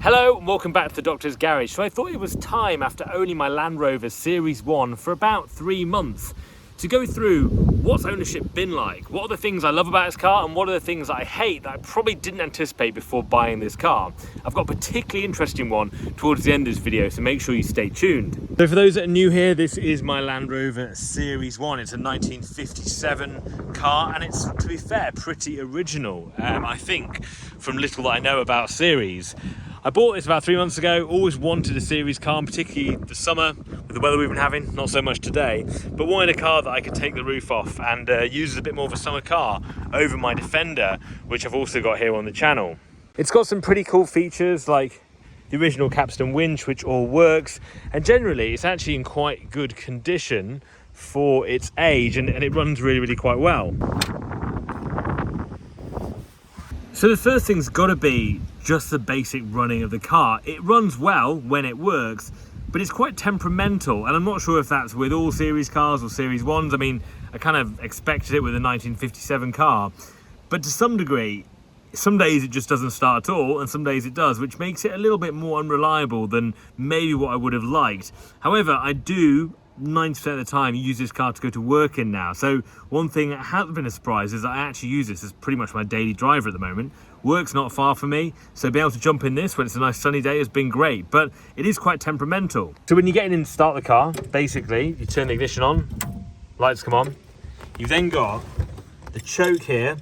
Hello and welcome back to the Doctor's Garage. So I thought it was time, after owning my Land Rover Series 1 for about 3 months, to go through what's ownership been like, what are the things I love about this car and what are the things that I hate that I probably didn't anticipate before buying this car. I've got a particularly interesting one towards the end of this video, so make sure you stay tuned. So for those that are new here, this is my Land Rover Series 1. It's a 1957 car and it's, to be fair, pretty original, I think, from little that I know about series. I bought this about 3 months ago, always wanted a series car, particularly the summer, with the weather we've been having, not so much today, but wanted a car that I could take the roof off and use as a bit more of a summer car over my Defender, which I've also got here on the channel. It's got some pretty cool features like the original capstan winch, which all works, and generally it's actually in quite good condition for its age, and it runs really quite well. So the first thing's got to be just the basic running of the car. It runs well when it works, but it's quite temperamental, and I'm not sure if that's with all series cars or series 1s. I mean, I kind of expected it with a 1957 car, but to some degree, some days it just doesn't start at all, and some days it does, which makes it a little bit more unreliable than maybe what I would have liked. However, I do 90% of the time use this car to go to work in now. So one thing that hasn't been a surprise is that I actually use this as pretty much my daily driver at the moment. Work's not far from me, so being able to jump in this when it's a nice sunny day has been great, but it is quite temperamental. So when you get in and start the car, basically you turn the ignition on, lights come on, you've then got the choke here,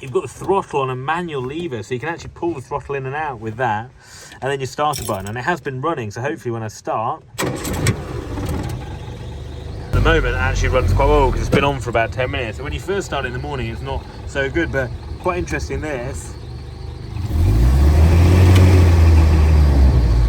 you've got the throttle on a manual lever, so you can actually pull the throttle in and out with that, and then your starter button, and it has been running, so hopefully when I start, at the moment it actually runs quite well because it's been on for about 10 minutes. So when you first start in the morning it's not so good, but quite interesting this.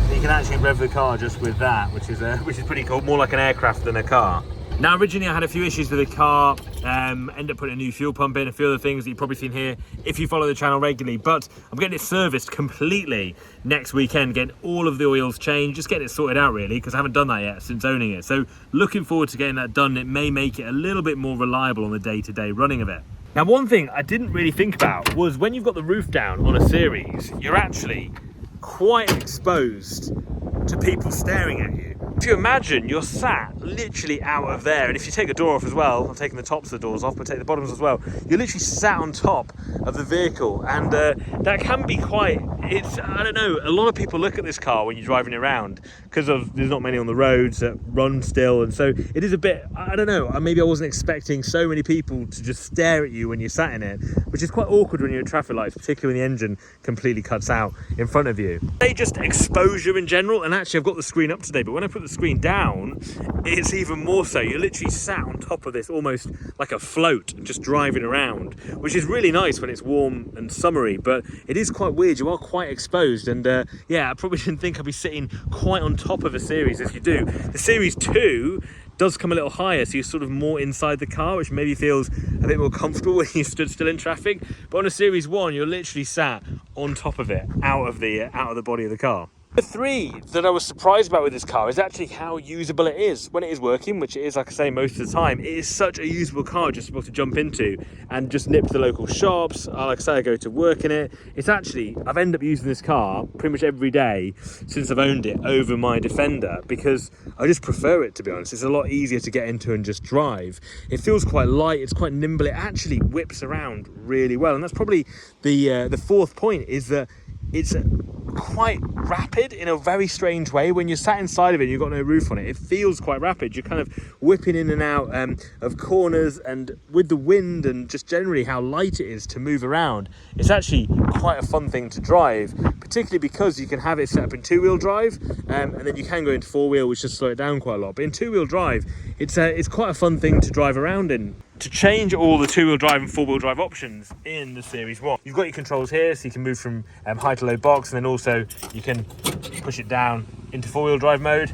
You can actually rev the car just with that, which is pretty cool, more like an aircraft than a car. Now originally I had a few issues with the car, ended up putting a new fuel pump in, a few other things that you've probably seen here if you follow the channel regularly, but I'm getting it serviced completely next weekend, getting all of the oils changed, just getting it sorted out really, because I haven't done that yet since owning it. So looking forward to getting that done. It may make it a little bit more reliable on the day-to-day running of it. Now one thing I didn't really think about was when you've got the roof down on a series, you're actually quite exposed to people staring at you. If you imagine you're sat literally out of there, and if you take the door off as well, I'm taking the tops of the doors off, but take the bottoms as well, you're literally sat on top of the vehicle, and that can be quite, I don't know, a lot of people look at this car when you're driving it around because there's not many on the roads that run still, and so it is a bit, I don't know, maybe I wasn't expecting so many people to just stare at you when you're sat in it, which is quite awkward when you're at traffic lights, particularly when the engine completely cuts out in front of you. They just exposure in general, and actually I've got the screen up today, but when I put the screen down, it's even more so. You're literally sat on top of this almost like a float, just driving around, which is really nice when it's warm and summery, but it is quite weird. You are quite exposed, and yeah, I probably didn't think I'd be sitting quite on top of a series as you do. The Series 2 does come a little higher, so you're sort of more inside the car, which maybe feels a bit more comfortable when you stood still in traffic, but on a Series 1 you're literally sat on top of it, out of the body of the car. The 3 that I was surprised about with this car is actually how usable it is. When it is working, which it is, like I say, most of the time, it is such a usable car just to jump into and just nip to the local shops. Like I say, I go to work in it. It's actually, I've ended up using this car pretty much every day since I've owned it over my Defender, because I just prefer it, to be honest. It's a lot easier to get into and just drive. It feels quite light, it's quite nimble, it actually whips around really well, and that's probably the fourth point, is that it's quite rapid in a very strange way. When you're sat inside of it and you've got no roof on it, it feels quite rapid. You're kind of whipping in and out of corners, and with the wind and just generally how light it is to move around, it's actually quite a fun thing to drive, particularly because you can have it set up in 2-wheel drive, and then you can go into 4-wheel, which just slow it down quite a lot. But in 2-wheel drive, it's quite a fun thing to drive around in. To change all the 2-wheel drive and 4-wheel drive options in the Series 1, you've got your controls here, so you can move from high to low box, and then also you can push it down into 4-wheel drive mode.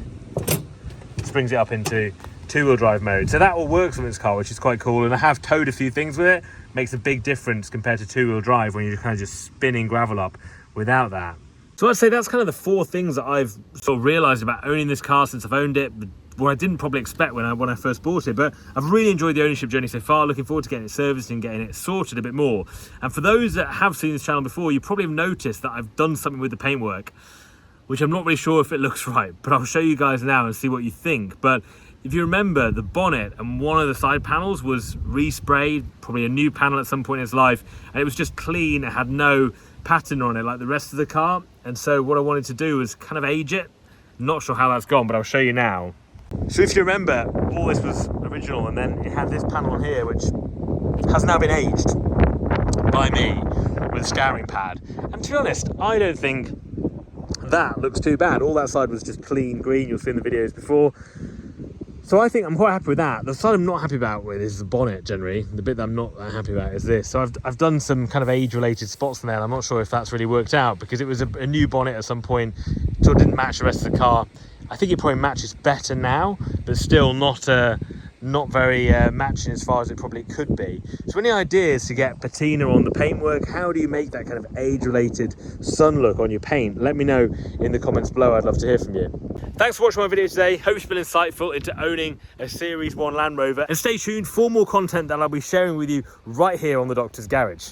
This brings it up into 2-wheel drive mode. So that all works on this car, which is quite cool, and I have towed a few things with it. Makes a big difference compared to 2-wheel drive when you're kind of just spinning gravel up without that. So I'd say that's kind of the 4 things that I've sort of realised about owning this car since I've owned it. The what I didn't probably expect when I first bought it. But I've really enjoyed the ownership journey so far. Looking forward to getting it serviced and getting it sorted a bit more. And for those that have seen this channel before, you probably have noticed that I've done something with the paintwork, which I'm not really sure if it looks right, but I'll show you guys now and see what you think. But if you remember, the bonnet and one of the side panels was resprayed, probably a new panel at some point in its life, and it was just clean. It had no pattern on it like the rest of the car. And so what I wanted to do was kind of age it. Not sure how that's gone, but I'll show you now. So if you remember, all this was original, and then it had this panel on here, which has now been aged by me with a scouring pad. And to be honest, I don't think that looks too bad. All that side was just clean green. You'll see in the videos before. So I think I'm quite happy with that. The side I'm not happy about with is the bonnet generally. The bit that I'm not that happy about is this. So I've done some kind of age-related spots in there. I'm not sure if that's really worked out because it was a new bonnet at some point, so it didn't match the rest of the car. I think it probably matches better now, but still not very matching as far as it probably could be. So any ideas to get patina on the paintwork? How do you make that kind of age-related sun look on your paint? Let me know in the comments below. I'd love to hear from you. Thanks for watching my video today. Hope it's been insightful into owning a Series 1 Land Rover. And stay tuned for more content that I'll be sharing with you right here on the Doctor's Garage.